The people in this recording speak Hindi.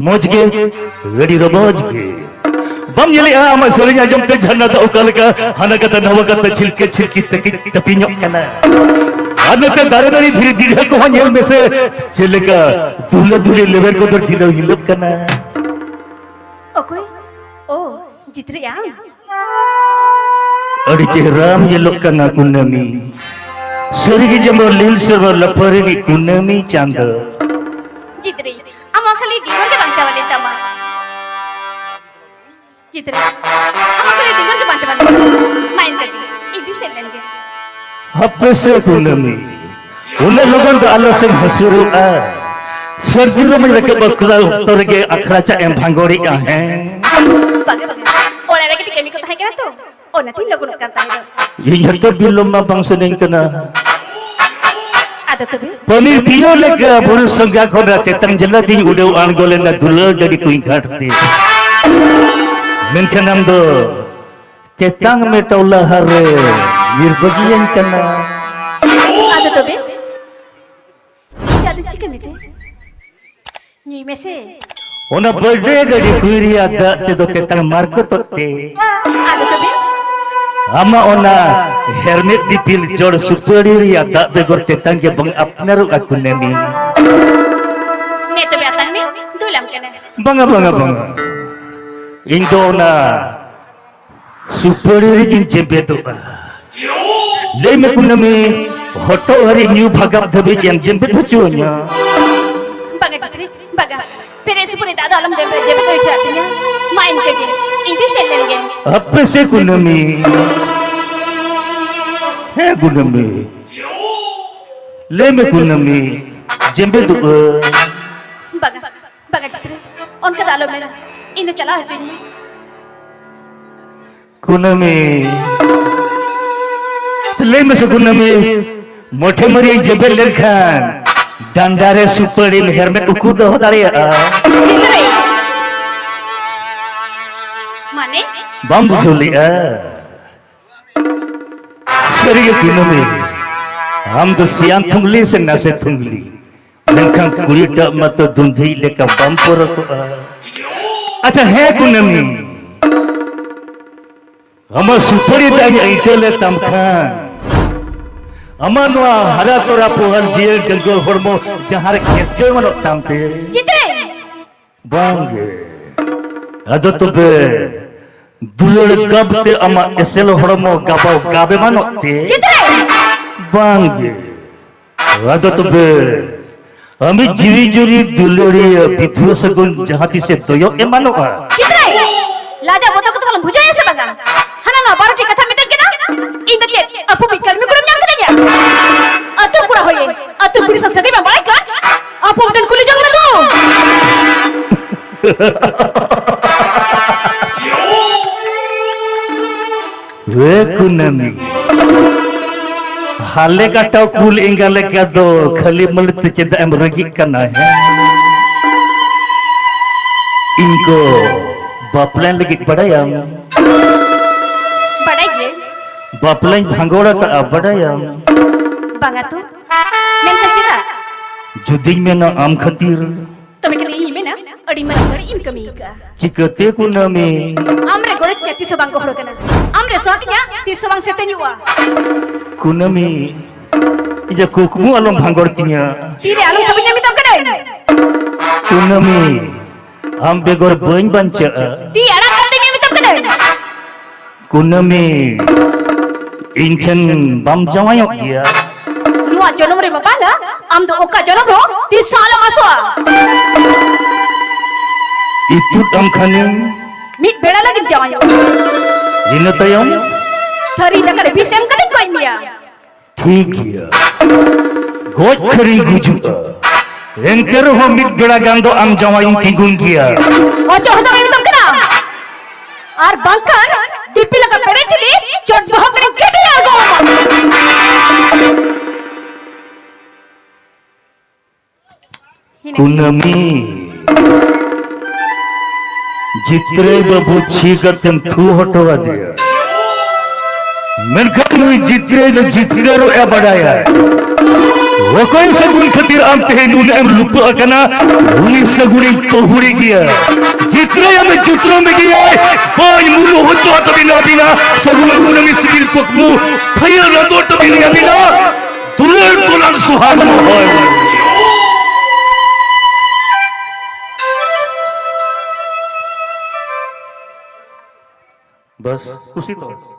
मौजगे रेडी रो मौजगे बम यले आम सरिया जमते झरना दा ओकालका हनकता नवकता छिलके छिलकी तकी तपिन्यो कना अनते दारे दारे धीरे धीरे को हनेल में से छिलका दुले दुले लेवल को दर झिलो हिलत कना ओकोई ओ जित्रे या अड़ी चेहराम ये लोग कना कुन्नमी सरिगे जमो लील सरवर लपरेगी कुन्नमी चांद जित्रे अमा खाली डिगर के बांचा वाले तमा जित्रे अमा खाली डिगर के बांचा वाले माइन कर दी इदी से लेंगे हप्पे से कुन्नमी उन्हें लोगों का आलो से हंसुरु आ सर्दियों में रखे बकरा तोड़ के अखड़ा चा एम भांगोरी का है बागे बागे और अरे कितने केमिकल था क्या तो और नती लोगों ने करता है ये यंत्र बिल्लों में बंश नहीं करना आता तो भी पनीर पियो लेके बुल संगा खोना तेतंग जल्ला दी उड़े आंगोले ना दुल्हन डरी कोई घाटती मिनके नाम दो तेतंग में टोला हरे निर्बगियन करना आता तो भी जादू चिकन में थे न्यू में से ओना बर्थडे डरी कुइरी आदा ते दो तेतंग मार्को तोते आता तो भी अम्मा ओना हेरमेट दीपिल जोड़ सुपरी रिया दा बेगोर तेतंग के बंग अपना रू अकुने मी ने तो बेतंग में दुलम कने बंगा बंगा बंगा इंदो ओना सुपरी री इन जेबे तो ले में कुने मी होटो हरी न्यू भागप धबे जन जेबे भुचुन्या बंगा चित्री बंगा फिर सुपरी दादा आलम जेबे तो इच्छा आती है माइन के लिए इदी से लेंगे अब से कुने मी है कुनमी ले में कुनमी जेबे तो बगा बगा चित्रे उनका डालो मेरा इन्हें चला है चुनी कुनमी ले में से कुनमी मोटे मरी जेबे लेखान डंडारे सुपरी में हेर में उकुद हो दारे माने बम बुझोली सरिगे कुनमी हम तो सियान थुंगली से नसे थुंगली लेकिन कुड़ी डब मत तो धुंधी लेकर बम पर अच्छा है कुनमी हम सुपरी दाई ऐतेले तमखान अमनवा हरा तोरा पोहर जेल गंगोल हरमो जहार खेचो मनो तामते चित्रे बांगे अदो तो बे दुलड़ गबते अमा एसेलो हरमो गाबाव गाबे मनोते चित्रे बांगे अदो तो बे अमी जीवी जुरी दुलड़ी विध्वस गुण जहाती से दोयो ए मनोवा चित्रे लाजा बोतल को तो कलम भुजाया से बगा हना ना बारो की कथा में तक ना इन दचे अपु बिकर में गुरम नाम करेगा अतु पूरा होए अतु पूरी संस्कृति में बाइक अपु उठन कुली जंग में तू वे कुनमी हाले का टाउ कुल इंगाले का दो खाली मलत चेदा एम रगी करना है इनको बापलान लगी बड़ाया बड़ाइए बापलान भांगोड़ा का बड़ाया बंगा तू मैं सच्चीदा जुदिंग में ना आम खतीर तो मैं कहीं में ना अड़ी मन अड़ी इन कमी का चिकते कुनमी हमरे गोरच ने तीसो बांग को हड़ो कना हमरे स्वातिया तीसो बांग से तेन्युआ कुनमी इजा कुकमु आलम भांगोड़ किया तीरे आलू सबnya मितम कने कुनमी हम बेगोर बन बंच ती अड़ा करते के मितम कने कुनमी इनखन बम जमायो किया नुआ जनम रे बाबा आम तो ओका जनम रो 30 साल Maswa itu tamkhani mit beda lagi jawanya इन तयम थरी नकर बिसेम कने कोई मिया ठीक है गोद खरी गुजु एंकर हो मिट बेड़ा गांदो आम जवाइन तिगुन किया ओचो होता मैं तुम कना आर बंकन दिपी लगा पड़े चली चोट बह करे केटे यार गो कुनमी जित्रे बाबू छीगतन थू हटवा दिया मेनखन हुई जित्रे न जितगारो ए बढ़ाया Wakoy sagun khatir am tehenun am lupa kana uni sagunin tohuri gya jitra ya me jutro me gya baj mulu ho chwa tabina bina sagun guna mi sibir kokmu thaya na do tabina bina dular dular suhag mo hoy bas usi to